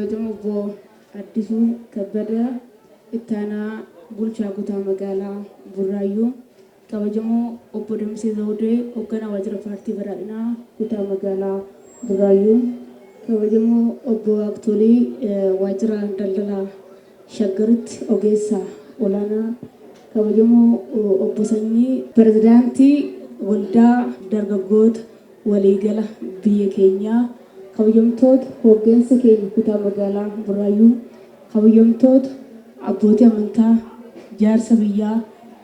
kabajamoo obbo Addisuu Kabbada ittaanaa bulchaa kutaa magaalaa Burraayyuu kabajamoo obbo Damsee Zawudee hoogganaa waajjira paartii badhaadhinaa kutaa magaalaa Burraayyuu kabajamoo obbo Aktolii waajjira daldalaa Shaggaritti ogeessaa olaanaa kabajamoo obbo Sanyii pirezidaantii waldaa dargaggoota waliigala biyya keenyaa kabajamtoota hooggansa keenya kutaa magaalaa Burraayyuu kabajamtoota abbootii amantaa jaarsa biyyaa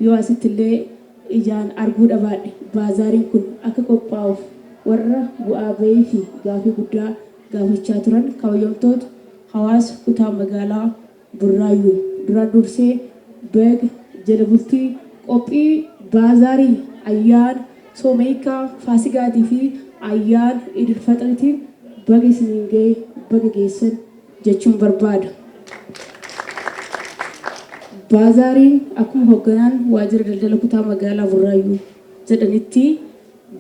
yoo asittillee ijaan arguu dhabaadhe baazaariin kun akka qophaa'uuf warra bu'aa bahii fi gaafii guddaa gaafachaa turan kabajamtoota hawaasa kutaa magaalaa Burraayyuu duraan dursee beeg jala bultii qophii baazaarii ayyaana soomeekaa faasigaatii fi ayyaana idil faxiriitiin baga isiniin ga'e baga geessan jechuun barbaada. Baazaariin akkuma hoogganaan waajjira daldala kutaa magaalaa Burraayyuu jedhanitti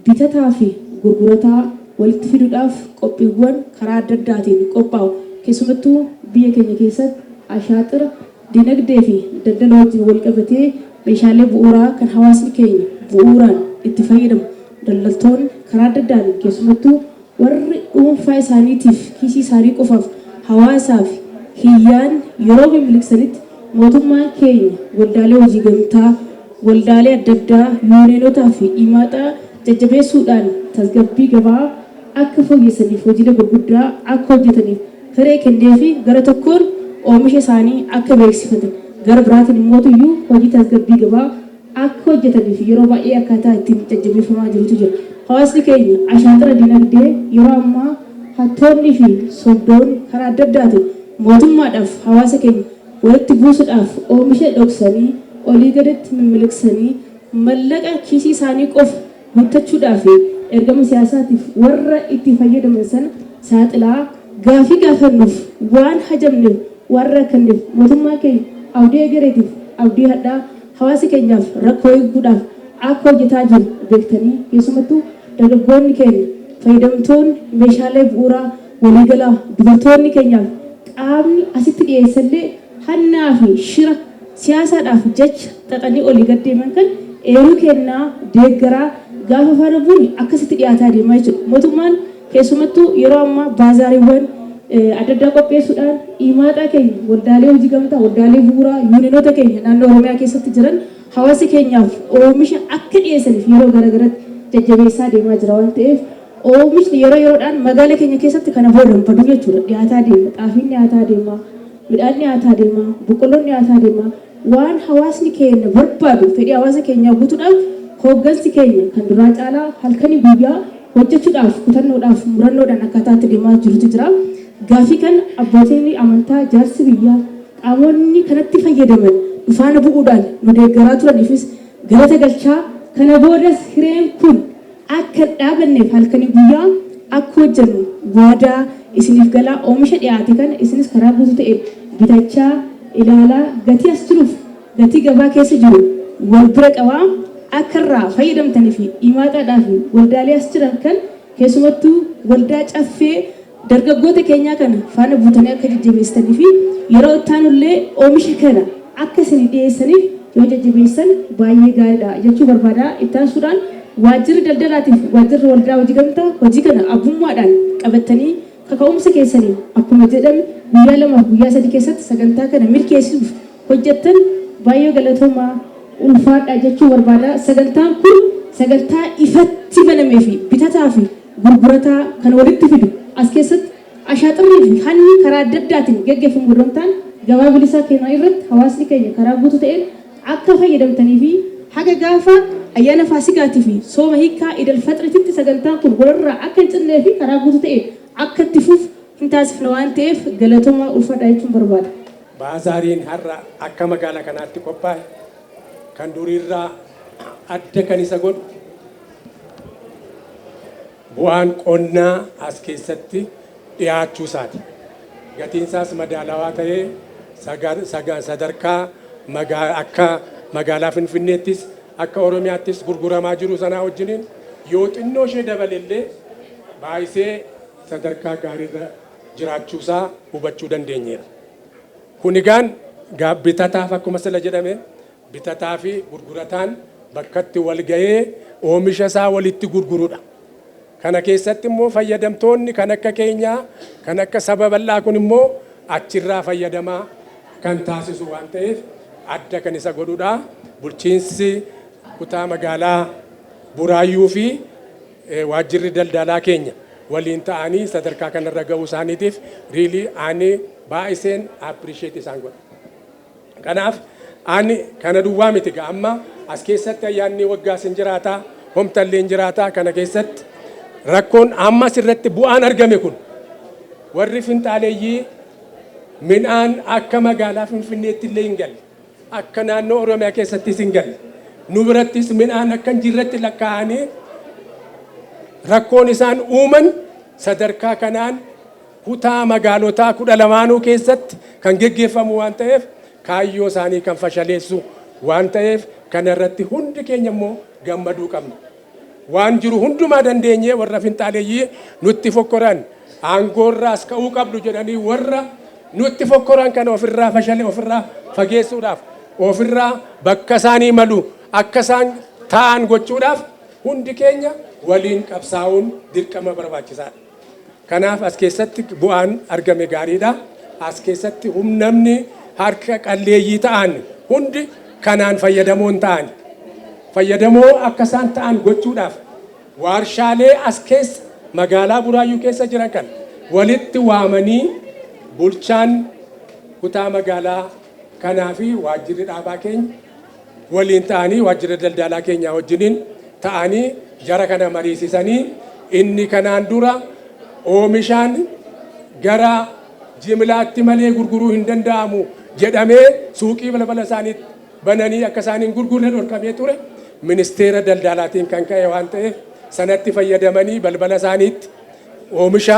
bitataa fi gurgurataa walitti fiduudhaaf qophiiwwan karaa adda addaatiin qophaa'u keessumattuu biyya keenya keessatti ashaaxira dinagdee fi daldala wajjin wal qabatee meeshaalee bu'uuraa kan hawaasni keenya bu'uuraan itti fayyadamu daldaltoonni karaa adda addaan keessumattuu warri dhuunfaa isaaniitiif kiisii isaanii qofaaf hawaasaaf hiyyaan yeroo miliqsanitti mootummaan keenya waldaalee hojii gamtaa waldaalee adda addaa yuuniyonotaa fi dhimaaxaa jajjabeessuudhaan tasgabbii gabaa akka fooyyessaniif hojiilee gurguddaa akka hojjetaniif firee kennee fi gara tokkoon oomisha isaanii akka beeksifatan gara biraatiin immoo hojii tasgabbii gabaa akka hojjetaniif yeroo baay'ee akkaataa ittiin jajjabeeffamaa jirutu jira. Hawaasni keenya ashaaxira dinagdee yeroo ammaa hattoonni fi sobdoonni karaa adda addaatiin mootummaadhaaf hawaasa keenya walitti buusuudhaaf oomisha dhoksanii olii gadatti miliqsanii mallaqa kiisii isaanii qofa guuttachuudhaaf ergama siyaasaatiif warra itti fayyadaman sana saaxilaa gaafii gaafannuuf waan hajamneef warra kanneef mootummaa keenya abdii egereetiif abdii hadhaa hawaasa keenyaaf rakkoo eeguudhaaf akka hojjetaa jiru beektanii keessumattuu dargaggoonni keenya fayyadamtoonni meeshaalee bu'uuraa waliigalaa dubartoonni keenyaaf qaamni asitti dhiyeessallee hannaa fi shira siyaasaadhaaf jecha xaxanii olii gad deeman kan eeruu kennaa deeggaraa gaafa faana bu'uun akkasitti dhiyaataa deemaa jechuudha. Mootummaan keessumattuu yeroo ammaa baazaariiwwan adda addaa qopheessuudhaan dhimaaxaa keenya waldaalee hojii gamtaa waldaalee bu'uuraa yuuniyoonota keenya naannoo Oromiyaa keessatti jiran hawaasa keenyaaf oomisha akka dhiyeessaniif yeroo garaagaratti jajjabeessaa deemaa jira waan ta'eef oomishni yeroodhaan magaala keenya keessatti kana boodan baduu jechuudha. Dhiyaataa deema xaafiin dhiyaataa deema midhaan dhiyaataa deema boqqolloon dhiyaataa deema waan hawaasni keenya barbaadu fedhii hawaasa keenyaa guutuudhaaf hooggansi keenya kan duraa caalaa halkanii guyyaa hojjechuudhaaf kutannoodhaaf murannoodhaan akkaataatti deemaa jirutu jira. Gaafii kan abbootiin amantaa jaarsi biyyaa qaamonni kanatti fayyadaman dhufaana bu'uudhaan nu deeggaraa turaniifis galata galchaa kana boodas hireen kun akka dhaabanneef halkanii guyyaa akka hojjennu waadaa isiniif galaa oomisha dhiyaate kana isinis karaa guutuu ta'een bitachaa ilaalaa gatii as jiruuf gatii gabaa keessa jiru wal bira qabaa akka irraa fayyadamtanii fi dhimaaxaadhaa fi waldaalee as jiran kan keessumattuu waldaa caffee dargaggoota keenyaa kana faana buutanii akka jajjabeessanii fi yeroo ittaanullee oomisha kana akka isin dhiyeessaniif yoo jajjabeessan baay'ee gaariidha jechuu barbaada. Ittaansuudhaan waajjirri daldalaatiif waajjirri waldaa hojii gamtaa hojii kana abbummaadhaan qabatanii kaka'umsa keessanii akkuma jedhame guyyaa lamaaf guyyaa sadii keessatti sagantaa kana milkeessuuf hojjettan baay'ee galatoomaa ulfaadha jechuu barbaada. Sagantaan kun sagantaa ifatti banamee fi bitataa fi gurgurataa kan walitti fidu as keessatti ashaaxirrii fi hanni karaa adda addaatiin gaggeeffamu godhan ta'an gabaa bilisaa kennaa irratti hawaasni keenya karaa guutuu ta'een akka fayyadamtanii fi haga gaafa ayyaana faasigaatii fi sooma hiikaa idil faxiriitti sagantaan kun walirraa akka hin cinnee fi karaa guutuu ta'een akka itti fuuf hin taasifne waan ta'eef galatoomaa ulfaadha jechuun barbaada. Baazaariin har'a akka magaalaa kanaatti qophaa'e kan duriirraa adda kan isa godhu bu'aan qonnaa as keessatti dhiyaachuu isaati. Gatiin isaas madaalawaa ta'ee sadarkaa akka magaalaa Finfinneettis akka Oromiyaattis gurguramaa jiru sanaa wajjiniin yoo xinnoo ishee dabalellee baay'isee sadarkaa gaariirra jiraachuusaa hubachuu dandeenyeera. Kun egaan bitataaf akkuma sila jedhame bitataa fi gurgurataan bakkatti wal ga'ee oomisha isaa walitti gurgurudha. Kana keessatti immoo fayyadamtoonni kan akka keenyaa kan akka saba bal'aa kun immoo achirraa fayyadamaa kan taasisu waan ta'eef adda kan isa godhudha. Bulchiinsi kutaa magaalaa Buraayyuu fi waajjirri daldalaa keenya waliin ta'anii sadarkaa kanarra ga'uu isaaniitiif riilii ani baay'iseen appreciate isaan godha. Kanaaf ani kana duwwaa miti amma as keessatti ayyaanni waggaas hin jiraata, homtallee hin jiraata. Kana keessatti rakkoon ammas irratti bu'aan argame kun warri finxaaleeyyii midhaan akka magaalaa Finfinneetti illee hin galle, akka naannoo Oromiyaa keessattis hin galle, nu birattis midhaan akka hin jirretti lakkaa'anii rakkoon isaan uuman sadarkaa kanaan kutaa magaalotaa 12 keessatti kan geggeeffamu waan ta'eef kaayyoo isaanii kan fashaleessu waan ta'eef kana irratti hundi keenya immoo gammaduu qabna. Waan jiru hundumaa dandeenyee warra finxaaleeyyii nutti fokkoran aangoorraas ka'uu qabdu jedhanii warra nutti fokkoran kana ofirraa ofirraa fageessuudhaaf ofirraa bakka isaanii malu akka isaan ta'an gochuudhaaf hundi keenya waliin qabsaa'uun dirqama barbaachisaadha. Kanaaf as keessatti bu'aan argame gaariidha. As keessatti humnamni harka qalleeyyii ta'an hundi kanaan fayyadamoo hin ta'an. Fayyadamoo akka isaan ta'an gochuudhaaf warshaalee as keessa magaalaa Buraayyuu keessa jiran kan walitti waamanii bulchaan kutaa magaalaa kanaa fi waajjirri dhaabaa keenya waliin ta'anii waajjirri daldalaa keenya wajjiniin ta'anii jara kana mariisisanii inni kanaan dura oomishaan gara jimlaatti malee gurguruu hin danda'amu jedhamee suuqii balbala isaaniitti bananii akka isaaniin gurgurre dhorkamee ture ministeera daldalaatiin kan ka'e waan ta'eef sanatti fayyadamanii balbala isaaniitti oomisha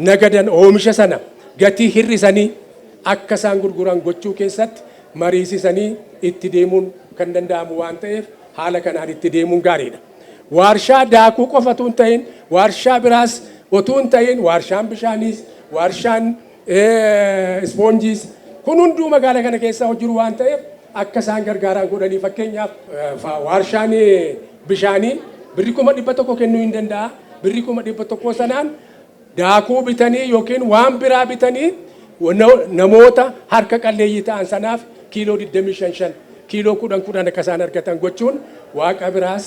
nagadan oomisha sana gatii hir'isanii akka isaan gurguran gochuu keessatti mariisisanii itti deemuun kan danda'amu waan ta'eef haala kanaan itti deemuun gaariidha. Warshaa daakuu qofa utuu hin ta'in warshaa biraas utuu hin ta'in warshaan bishaaniis warshaan ispoonjiis kun hunduu magaalaa kana keessa jiru waan ta'eef akka isaan gargaaraan godhanii fakkeenyaaf warshaan bishaanii birrii 100 kennuu hin danda'a. Birrii 100 sanaan daakuu bitanii yookiin waan biraa bitanii namoota harka qalleeyyii ta'an sanaaf kiiloo 25 kiiloo 10 akka isaan argatan gochuun waaqa biraas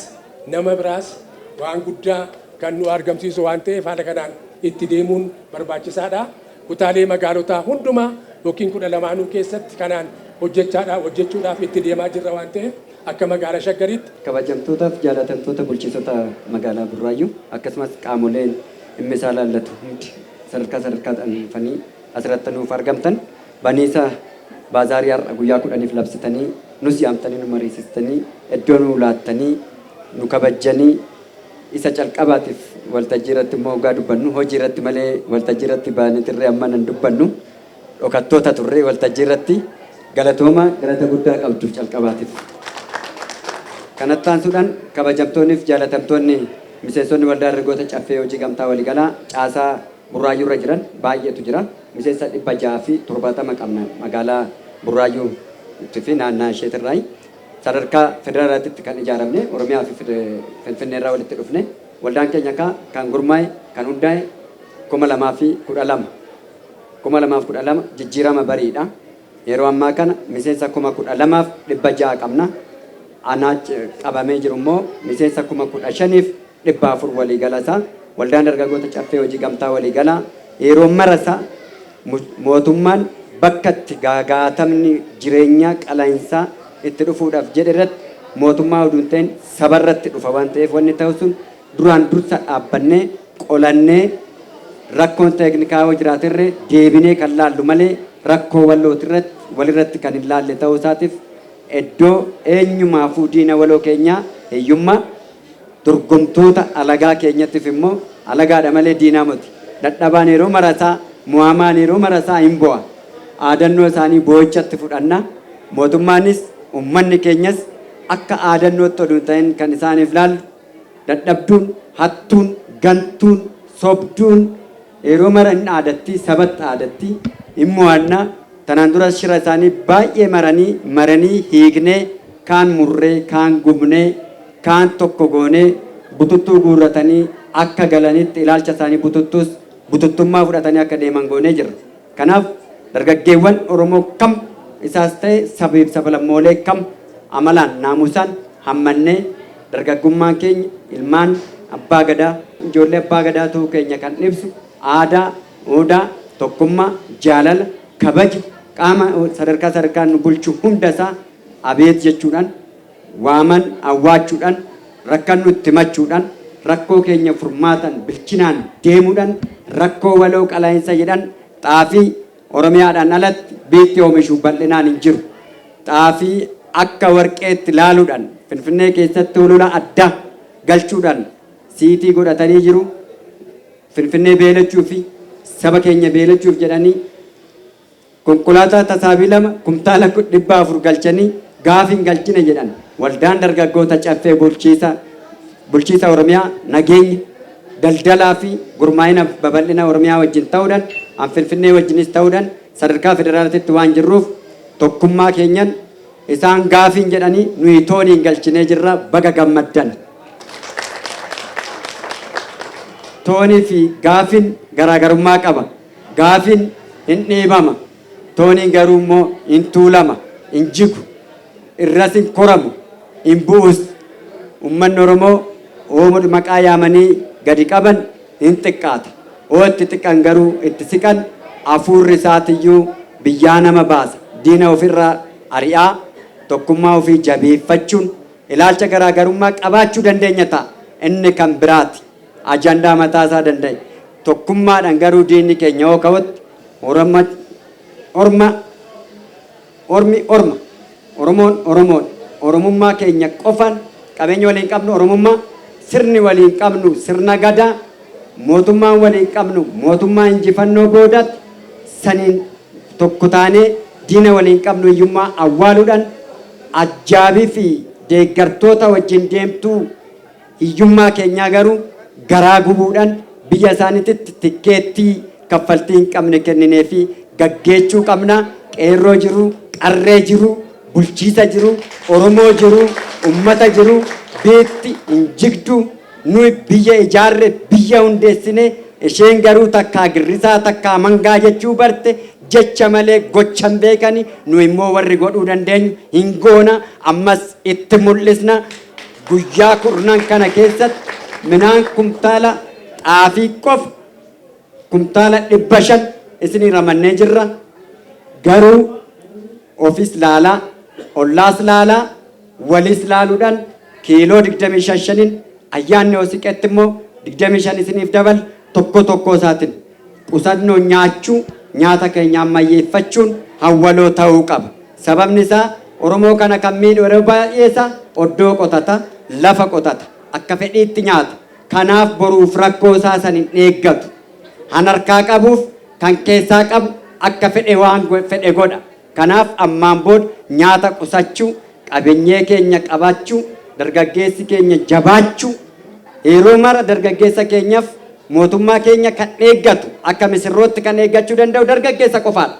nama biraas waan guddaa kan nu argamsiisu waan ta'eef haala kanaan itti deemuun barbaachisaadha. Kutaalee magaalotaa hundumaa yookiin 12 keessatti kanaan hojjechuudhaaf itti deemaa jirra waan ta'eef akka magaalaa Shaggariitti. Kabajamtootaaf jaalatamtoota bulchiinsota magaalaa Burraayyuu akkasumas qaamoleen dhimmi isaa laallatu hundi sadarkaadhaan dhufanii asirratti nuuf argamtan baniisa baazaarii har'a guyyaa 10 labsitanii nus yaamtanii nu mariisistanii iddoo nu laattanii nu kabajjanii isa calqabaatiif waltajjii irratti immoo ogaa dubbannu hojii irratti malee waltajjii irratti baanitirree amma nan dubbannu dhokattoota turree waltajjii irratti galatooma galata guddaa qabduuf calqabaatiif. Kanatti aansuudhaan kabajamtoonniif jaalatamtoonni miseensonni waldaa dargaggoota caffee hojii gamtaa waliigalaa caasaa Burraayyuu irra jiran baay'eetu jira. Miseensa 670 qabna magaalaa Burraayyuu fi naannaa isheetirraa sadarkaa federaalaatti kan ijaaramne Oromiyaa fi Finfinnee irraa walitti dhufne waldaan keenya kan gurmaa'e kan hundaa'e 2012 jijjiirama bariidha. Yeroo ammaa kana miseensa 12,600 qabna. Anaa qabamee jiru immoo miseensa 15,400 waliigalasaa waldaan dargaggoota caffee hojii gamtaa waliigalaa yeroo marasa mootummaan bakka itti gaagaatamni jireenyaa qalaansaa itti dhufuudhaaf jedhe irratti mootummaa oduun ta'in sabarratti dhufa waan ta'eef wanni ta'u sun duraan dursa dhaabbannee qolannee rakkoon teeknikaa jiraate deebinee kan laallu malee rakkoo walirratti kan hin laalle ta'uu isaatiif iddoo eenyumaafuu diina waloo keenyaa hiyyummaa dorgomtoota alagaa keenyattiif immoo alagaadha malee diinaa miti. Dadhabaan yeroo marasaa mo'amaan yeroo marasaa hin bu'a. Aadannoo isaanii boo'ichatti fudhanna. Mootummaanis uummanni keenyas akka aadannootti oduun ta'in kan isaaniif laallu dadhabduun, hattuun, gantuun, sobduun yeroo mara hin aadatti sabatti aadatti immoo anna tanaan dura shira isaanii baay'ee maranii hiiknee kaan murree kaan gubnee kaan tokko goonee bututtuu guurratanii akka galanitti ilaalcha isaanii bututtummaa fudhatanii akka deeman goonee jirra. Kanaaf dargaggeewwan Oromoo kam isaas ta'e sabiif sablammoolee kam amalaan naamusaan hammannee dargaggummaan keenya ilmaan abbaa gadaa ijoollee abbaa gadaa ta'uu keenya kan ibsu aadaa, odaa, tokkummaa, jaalala, kabaja qaama sadarkaan nu bulchu hundasaa abeet jechuudhaan waaman awwaachuudhaan rakkannu itti machuudhaan rakkoo keenya furmaatan bilchinaan deemuudhaan rakkoo waloo qalaa'insa jedhan xaafii Oromiyaadhaan alatti biitti oomishuu bal'inaan hin jiru. Xaafii akka warqeetti laaluudhaan Finfinnee keessatti olola addaa galchuudhaan siitii godhatanii jiru. Finfinnee beelachuu fi saba keenya beelachuuf jedhanii konkolaataa tasaabii 2 kumtaala 400 galchanii gaafin galchine jedhan waldaan dargaggoota caffee bulchiisa Oromiyaa nageenya daldalaa fi gurmaa'ina babal'ina Oromiyaa wajjin ta'uudhaan Finfinnee wajjinis ta'uudhaan sadarkaa federaalaatti waan jirruuf tokkummaa keenyan isaan gaafin jedhanii nuyi tooniin galchinee jirra baga gammaddan. Toonii fi gaafin garaagarummaa qaba. Gaafin hin dhiibama. Tooniin garuu immoo hin tuulama, hin jigu, irras hin koramu, hin bu'us. Uummanni Oromoo oomoo maqaa yaamanii gadi qaban hin xiqqaata. Oo itti xiqqan garuu itti siqan hafuurri isaatiyyuu biyyaa nama baasa. Diina ofirraa ari'aa tokkummaa ofii jabeeffachuun ilaalcha garaagarummaa qabaachuu dandeenya ta'a. Inni kan biraati. Ajandaa mataa isaa danda'e. Tokkummaadhaan garuu diinni keenya yoo ka'utti Oromoon Oromummaa keenya qofan qabeenya waliin qabnu Oromummaa sirni waliin qabnu sirna gadaa mootummaan waliin qabnu mootummaa injifannoo boodaatti saniin tokko taanee diina waliin qabnu hiyyummaa awwaaluudhaan ajjaabii fi deeggartoota wajjin deemtuu hiyyummaa keenyaa garuu garaa gubuudhaan biyya isaaniitti tikkeettii kaffaltii hin qabne kenninee fi gaggeechuu qabna. Qeerroo jiru, qarree jiru, bulchiisa jiru, Oromoo jiru, ummata jiru, beetti hin jigdu nuyi biyya ijaarre biyya hundeessine isheen garuu takkaa girrisaa takkaa mangaa jechuu barte jecha malee gochan beekani nu immoo warri godhuu dandeenyu hin goona ammas itti mul'isna. Guyyaa kurnan kana keessatti minaan kumtaala xaafii qof kumtaala 500 isinii ramannee jirra. Garuu ofis laalaa ollaas laalaa walis laaluudhaan kiiloo 25 ayyaanni hoosiqetti immoo 25 isiniif dabal tokko isaatiin qusannoo nyaachuu nyaata keenya ammayyeeffachuun hawwaloo ta'uu qaba. Sababni isaa Oromoo kana kan miidhu yeroo baay'eessa oddoo qotata lafa qotata akka fedhiitti nyaata. Kanaaf boruuf rakkoo isaa san hin eeggatu. Han harkaa qabuuf kan keessaa qabu akka fedhe waan fedhe godha. Kanaaf ammaan booda nyaata qusachuu qabeenyee keenya qabaachuu dargaggeessi keenya jabaachuu yeroo mara dargaggeessa keenyaaf mootummaa keenya kan eeggatu akka misirrootti kan eeggachuu danda'u dargaggeessa qofaadha.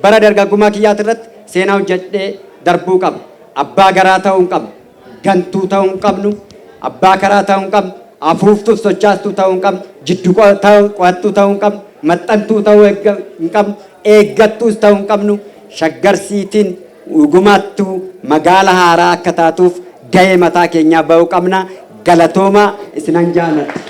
Bara dargaggummaa kiyyaati irratti seenaa hojjedhee darbuu qaba. Abbaa garaa ta'uu hin qabnu, gantuu ta'uu hin qabnu, abbaa karaa ta'uu hin qabnu, afuuftuuf sochaastuu ta'uu hin qabnu, jiddu qo'attuu ta'uu hin qabnu, maxxantuu ta'uu hin qabnu, eeggattuus ta'uu hin qabnu. Shaggarsiitiin dhugumaattuu magaala haaraa akka taatuuf gahee mataa keenyaa ba'uu qabna. Galatoomaa isinan jaalladha.